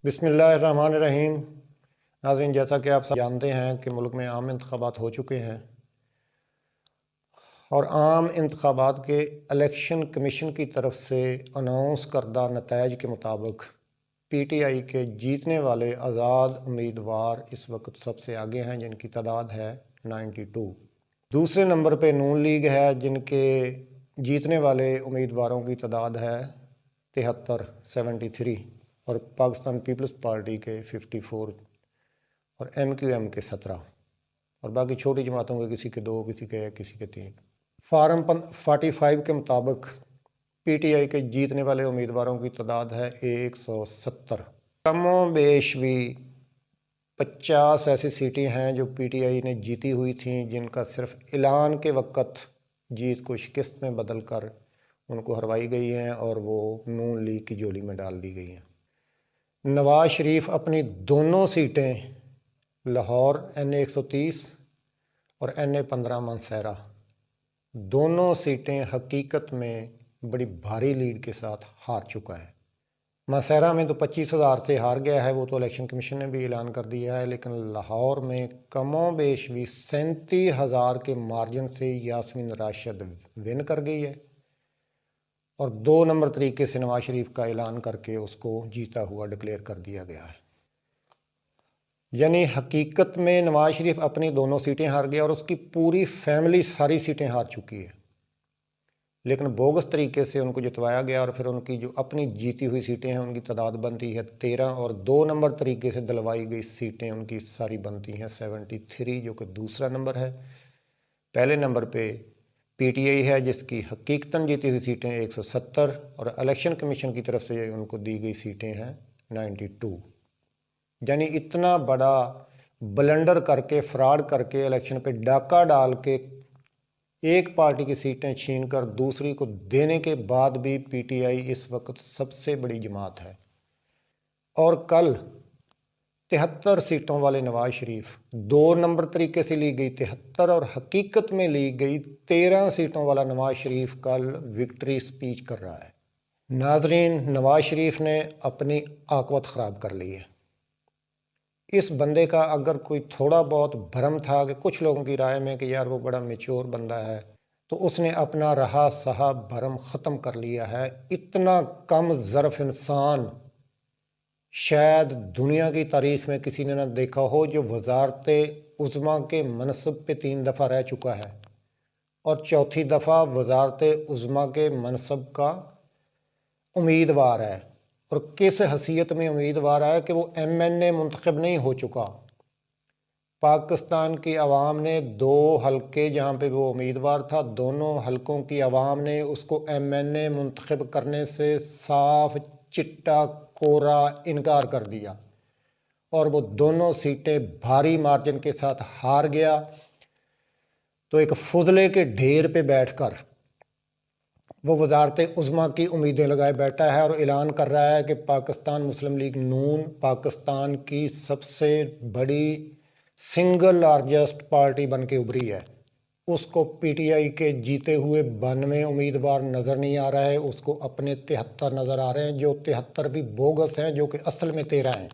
बिस्मिल्लाहिर्रहमानिर्रहीम। नाज़रीन, जैसा कि आप सब जानते हैं कि मुल्क में आम इंतखाबात हो चुके हैं और आम इंतखाबात के इलेक्शन कमीशन की तरफ से अनाउंस करदा नताइज के मुताबिक PTI के जीतने वाले आज़ाद उम्मीदवार इस वक्त सबसे आगे हैं, जिनकी तादाद है 92। दूसरे नंबर पे नून लीग है, जिनके जीतने वाले उम्मीदवारों की तादाद है 73 और पाकिस्तान पीपल्स पार्टी के 54 और MQM के 17 और बाकी छोटी जमातों के किसी के 2, किसी के 1, किसी के 3। फार्म 45 के मुताबिक PTI के जीतने वाले उम्मीदवारों की तादाद है 170। कमो बेश भी 50 ऐसी सीटें हैं जो PTI ने जीती हुई थीं, जिनका सिर्फ ऐलान के वक़्त जीत को शिकस्त में बदल कर उनको हरवाई गई हैं और वो नून लीग की झोली में डाल दी गई हैं। नवाज शरीफ अपनी दोनों सीटें लाहौर NA 130 और NA 15 मानसहरा, दोनों सीटें हकीकत में बड़ी भारी लीड के साथ हार चुका है। मानसहरा में तो 25,000 से हार गया है, वो तो इलेक्शन कमीशन ने भी ऐलान कर दिया है, लेकिन लाहौर में कमो बेश भी 37,000 के मार्जिन से यास्मीन राशिद विन कर गई है और 2 नंबर तरीके से नवाज शरीफ का ऐलान करके उसको जीता हुआ डिक्लेयर कर दिया गया है। यानी हकीकत में नवाज शरीफ अपनी दोनों सीटें हार गया और उसकी पूरी फैमिली सारी सीटें हार चुकी है, लेकिन बोगस तरीके से उनको जितवाया गया और फिर उनकी जो अपनी जीती हुई सीटें हैं उनकी तादाद बनती है 13 और 2 नंबर तरीके से दिलवाई गई सीटें उनकी सारी बनती हैं 73, जो कि दूसरा नंबर है। पहले नंबर पे PTI है, जिसकी हकीकतन जीती हुई सीटें 170 और इलेक्शन कमीशन की तरफ से उनको दी गई सीटें हैं 92। यानी इतना बड़ा ब्लंडर करके, फ्रॉड करके, इलेक्शन पे डाका डाल के एक पार्टी की सीटें छीन कर दूसरी को देने के बाद भी PTI इस वक्त सबसे बड़ी जमात है। और कल 73 सीटों वाले नवाज शरीफ 2 नंबर तरीके से ली गई 73 और हकीकत में ली गई 13 सीटों वाला नवाज शरीफ कल विक्ट्री स्पीच कर रहा है। नाजरीन, नवाज शरीफ ने अपनी आकबत ख़राब कर ली है। इस बंदे का अगर कोई थोड़ा बहुत भरम था कि कुछ लोगों की राय में कि यार वो बड़ा मैच्योर बंदा है, तो उसने अपना रहा सहा भरम ख़त्म कर लिया है। इतना कम ज़र्फ़ इंसान शायद दुनिया की तारीख़ में किसी ने ना देखा हो, जो वज़ारत उज़्मा के मनसब पे 3 दफ़ा रह चुका है और चौथी दफ़ा वज़ारत उज़्मा के मनसब का उम्मीदवार है। और किस हैसियत में उम्मीदवार है कि वो MNA मुंतखब नहीं हो चुका। पाकिस्तान की आवाम ने 2 हलके जहाँ पे वो उम्मीदवार था, दोनों हलकों की आवाम ने उसको MNA मुंतखब करने से साफ चिट्टा कोरा इनकार कर दिया और वो दोनों सीटें भारी मार्जिन के साथ हार गया। तो एक फुजले के ढेर पे बैठकर वो वज़ारत उज़्मा की उम्मीदें लगाए बैठा है और ऐलान कर रहा है कि पाकिस्तान मुस्लिम लीग नून पाकिस्तान की सबसे बड़ी सिंगल लार्जेस्ट पार्टी बन के उभरी है। उसको PTI के जीते हुए 92 उम्मीदवार नज़र नहीं आ रहा है, उसको अपने 73 नज़र आ रहे हैं, जो 73 भी बोगस हैं, जो कि असल में 13 हैं।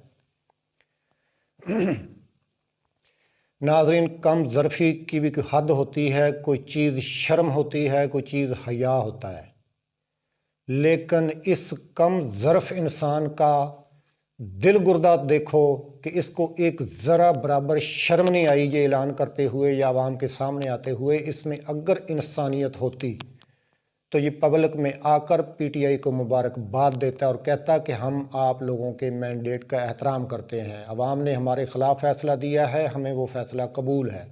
नाजरीन, कम ज़रफ़ी की भी कोई हद होती है, कोई चीज़ शर्म होती है, कोई चीज़ हया होता है, लेकिन इस कम ज़रफ़ इंसान का दिल गुर्दा देखो कि इसको एक ज़रा बराबर शर्म नहीं आई ये ऐलान करते हुए या आवाम के सामने आते हुए। इसमें अगर इंसानियत होती तो ये पब्लिक में आकर PTI को मुबारकबाद देता और कहता कि हम आप लोगों के मैंडेट का एहतराम करते हैं, आवाम ने हमारे ख़िलाफ़ फ़ैसला दिया है, हमें वो फ़ैसला कबूल है।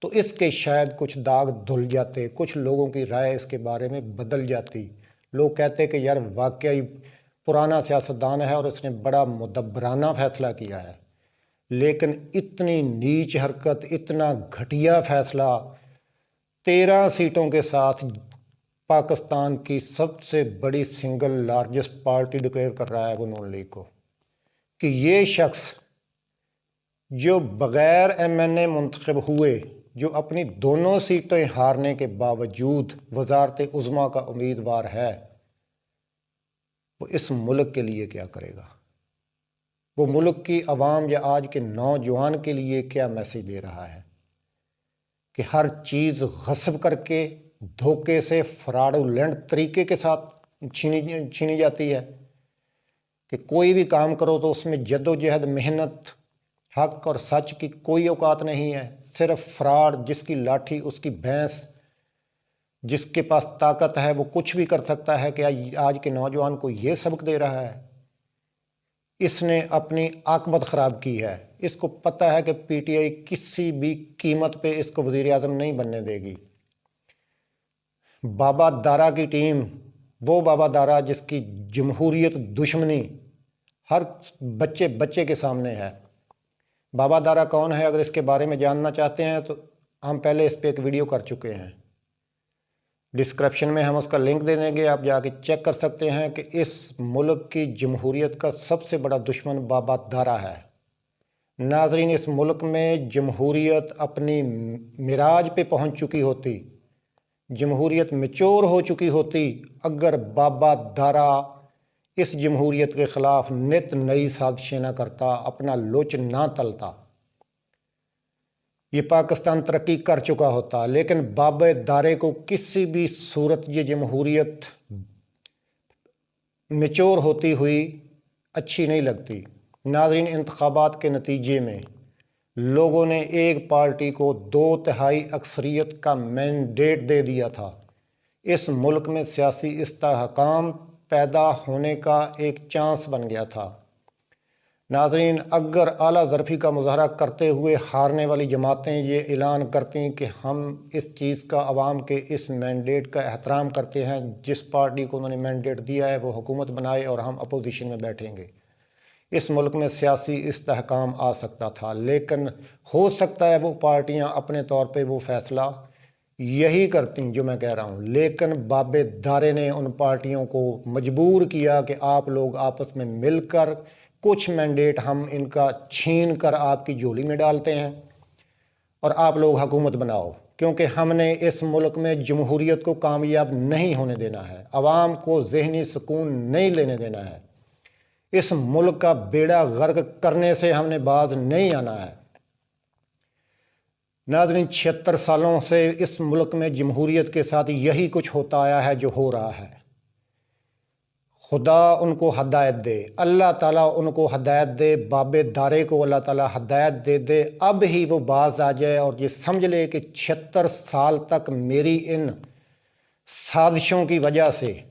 तो इसके शायद कुछ दाग धुल जाते, कुछ लोगों की राय इसके बारे में बदल जाती। लोग कहते कि यार वाकई पुराना सियासतदान है और इसने बड़ा मुदब्बराना फ़ैसला किया है। लेकिन इतनी नीच हरकत, इतना घटिया फ़ैसला 13 सीटों के साथ पाकिस्तान की सबसे बड़ी सिंगल लार्जेस्ट पार्टी डिक्लेयर कर रहा है वो नून लीग को, कि ये शख्स जो बग़ैर MNA मुंतखब हुए, जो अपनी दोनों सीटें हारने के बावजूद वज़ारत उज़्मा का उम्मीदवार है, वो इस मुल्क के लिए क्या करेगा। वो मुल्क की आवाम या आज के नौजवान के लिए क्या मैसेज दे रहा है कि हर चीज़ गस्ब करके धोखे से फ्रॉडुलेंट तरीके के साथ छीनी जाती है, कि कोई भी काम करो तो उसमें जद्दोजहद, मेहनत, हक और सच की कोई औकात नहीं है। सिर्फ फ्रॉड, जिसकी लाठी उसकी भैंस, जिसके पास ताकत है वो कुछ भी कर सकता है, कि आज के नौजवान को ये सबक दे रहा है। इसने अपनी आकबत ख़राब की है। इसको पता है कि पीटीआई किसी भी कीमत पे इसको वज़ीर आज़म नहीं बनने देगी। बाबा दारा की टीम, वो बाबा दारा जिसकी जमहूरियत दुश्मनी हर बच्चे बच्चे के सामने है। बाबा दारा कौन है? अगर इसके बारे में जानना चाहते हैं तो हम पहले इस पर एक वीडियो कर चुके हैं, डिस्क्रिप्शन में हम उसका लिंक दे देंगे, आप जाके चेक कर सकते हैं कि इस मुल्क की जमहूरियत का सबसे बड़ा दुश्मन बाबा दारा है। नाजरीन, इस मुल्क में जमहूरियत अपनी मिराज पे पहुंच चुकी होती, जमहूरियत मैच्योर हो चुकी होती, अगर बाबा दारा इस जमहूरियत के ख़िलाफ़ नित नई साजिशें ना करता, अपना लोच ना तलता, ये पाकिस्तान तरक्की कर चुका होता। लेकिन बाबे दारे को किसी भी सूरत ये जमहूरियत मैच्योर होती हुई अच्छी नहीं लगती। नाज़रीन, इंतखाबात के नतीजे में लोगों ने एक पार्टी को 2/3 अक्सरियत का मैंडेट दे दिया था। इस मुल्क में सियासी इस्तेहकाम पैदा होने का एक चांस बन गया था। नाज़रीन, अगर आला ज़रफ़ी का मुज़ाहरा करते हुए हारने वाली जमातें ये ऐलान करती कि हम इस चीज़ का अवाम के इस मैंडेट का एहतराम करते हैं, जिस पार्टी को उन्होंने मैंडेट दिया है वो हुकूमत बनाए और हम अपोजिशन में बैठेंगे, इस मुल्क में सियासी इस्तेहकाम आ सकता था। लेकिन हो सकता है वो पार्टियां अपने तौर पे वो फ़ैसला यही करती जो मैं कह रहा हूँ, लेकिन बाबे दारे ने उन पार्टियों को मजबूर किया कि आप लोग आपस में मिलकर कुछ मैंडेट हम इनका छीन कर आपकी झोली में डालते हैं और आप लोग हुकूमत बनाओ, क्योंकि हमने इस मुल्क में जमहूरियत को कामयाब नहीं होने देना है, आवाम को ज़हनी सुकून नहीं लेने देना है, इस मुल्क का बेड़ा गर्क करने से हमने बाज नहीं आना है। नाज़रीन, 76 सालों से इस मुल्क में जमहूरियत के साथ यही कुछ होता आया है जो हो रहा है। खुदा उनको हदायत दे, अल्लाह ताला उनको हदायत दे, बाबे दारे को अल्लाह ताला हदायत दे दे, अब ही वो बाज आ जाए और ये समझ ले कि 76 साल तक मेरी इन साजिशों की वजह से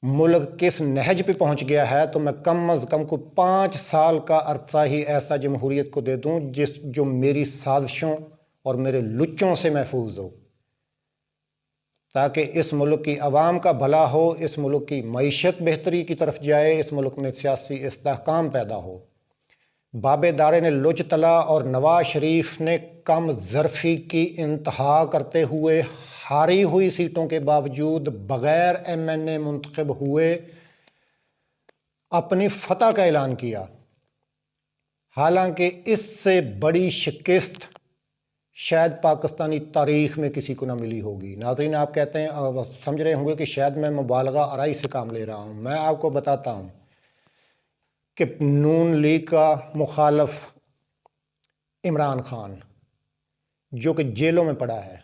मुल्क किस नहज पे पहुंच गया है, तो मैं कम अज़ कम को 5 साल का अरसा ही ऐसा जमहूरियत को दे दूं जो मेरी साजिशों और मेरे लुच्चों से महफूज हो, ताकि इस मुल्क की आवाम का भला हो, इस मुल्क की मईशत बेहतरी की तरफ जाए, इस मुल्क में सियासी इस्तेहकाम पैदा हो। बाबे दारे ने लुच तला और नवाज शरीफ ने कम ज़रफ़ी की इंतहा करते हुए हारी हुई सीटों के बावजूद बग़ैर MNA मुंतखब हुए अपनी फतह का ऐलान किया। हालांकि इससे बड़ी शिकस्त शायद पाकिस्तानी तारीख़ में किसी को ना मिली होगी। नाज़रीन, आप कहते हैं, समझ रहे होंगे कि शायद मैं मुबालगा आराई से काम ले रहा हूँ। मैं आपको बताता हूँ कि नून लीग का मुखालफ इमरान खान, जो कि जेलों में पड़ा है,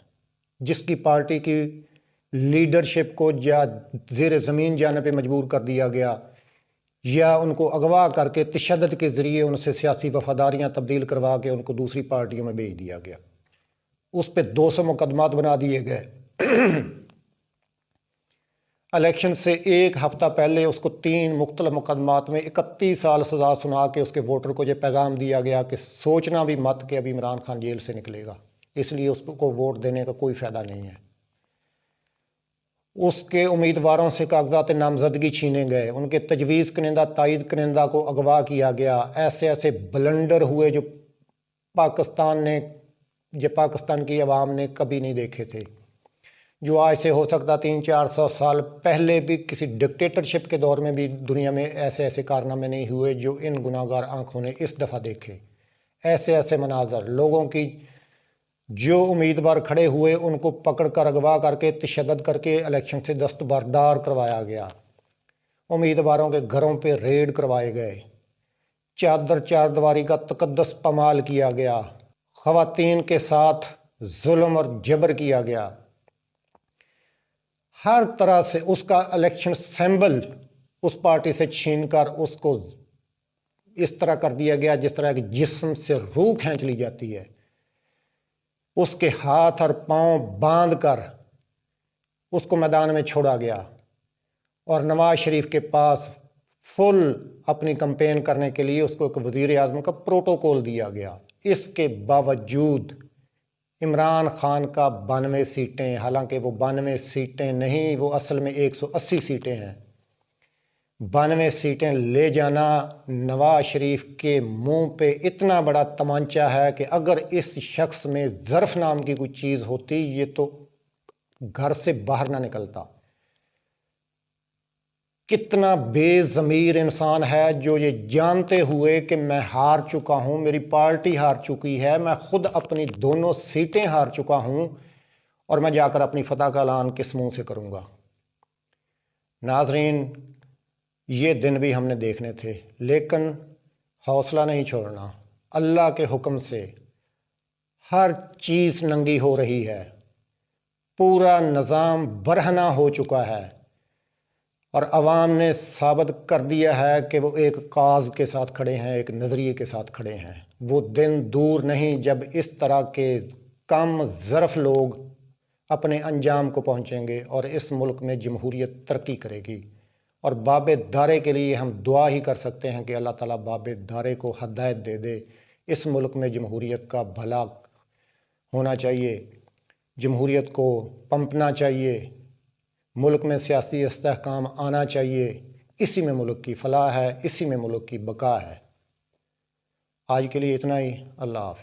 जिसकी पार्टी की लीडरशिप को या ज़ेर ज़मीन जाने पे मजबूर कर दिया गया या उनको अगवा करके तशद्दुद के ज़रिए उनसे सियासी वफादारियाँ तब्दील करवा के उनको दूसरी पार्टियों में भेज दिया गया, उस पर 200 मुकदमात बना दिए गए। इलेक्शन से एक हफ़्ता पहले उसको 3 मुख्तलिफ मुकदमात में 31 साल सज़ा सुना के उसके वोटर को ये पैगाम दिया गया कि सोचना भी मत कि अभी इमरान खान जेल से निकलेगा, इसलिए उसको वोट देने का कोई फ़ायदा नहीं है। उसके उम्मीदवारों से कागजात नामजदगी छीने गए, उनके तजवीज़ कनिंदा तायद कनिंदा को अगवा किया गया। ऐसे ऐसे ब्लंडर हुए जो पाकिस्तान की आवाम ने कभी नहीं देखे थे, जो आज से हो सकता 300-400 साल पहले भी किसी डिक्टेटरशिप के दौर में भी दुनिया में ऐसे ऐसे कारनामे नहीं हुए जो इन गुनाहगार आंखों ने इस दफ़ा देखे। ऐसे ऐसे मनाजर, लोगों की जो उम्मीदवार खड़े हुए उनको पकड़ कर अगवा करके तशद्दुद करके इलेक्शन से दस्तबरदार करवाया गया, उम्मीदवारों के घरों पे रेड करवाए गए, चादर चारदीवारी का तकद्दस पमाल किया गया, ख़वातीन के साथ जुल्म और जबर किया गया। हर तरह से उसका इलेक्शन सिंबल उस पार्टी से छीनकर उसको इस तरह कर दिया गया जिस तरह के जिस्म से रूह खींच ली जाती है। उसके हाथ और पांव बांध कर उसको मैदान में छोड़ा गया और नवाज शरीफ के पास फुल अपनी कैंपेन करने के लिए उसको एक वज़ीर आज़म का प्रोटोकॉल दिया गया। इसके बावजूद इमरान खान का 92 सीटें, हालांकि वो 92 सीटें नहीं, वो असल में 180 सीटें हैं, 92 सीटें ले जाना नवाज शरीफ के मुंह पे इतना बड़ा तमांचा है कि अगर इस शख्स में ज़र्फ़ नाम की कोई चीज़ होती ये तो घर से बाहर ना निकलता। कितना बेज़मीर इंसान है जो ये जानते हुए कि मैं हार चुका हूँ, मेरी पार्टी हार चुकी है, मैं खुद अपनी दोनों सीटें हार चुका हूँ और मैं जाकर अपनी फतह का ऐलान किस मुंह से करूँगा। नाज़रीन, ये दिन भी हमने देखने थे, लेकिन हौसला नहीं छोड़ना। अल्लाह के हुक्म से हर चीज़ नंगी हो रही है, पूरा निज़ाम बरहना हो चुका है और अवाम ने साबित कर दिया है कि वो एक काज के साथ खड़े हैं, एक नज़रिए के साथ खड़े हैं। वो दिन दूर नहीं जब इस तरह के कम ज़र्फ़ लोग अपने अंजाम को पहुँचेंगे और इस मुल्क में जमहूरियत तरक्की करेगी। और बाबे दारे के लिए हम दुआ ही कर सकते हैं कि अल्लाह ताला बाबे दारे को हदायत दे दे। इस मुल्क में जमहूरियत का भला होना चाहिए, जमहूरियत को पंपना चाहिए, मुल्क में सियासी इस्तेहकाम आना चाहिए। इसी में मुल्क की फलाह है, इसी में मुल्क की बका है। आज के लिए इतना ही। अल्लाह हाफ़िज़।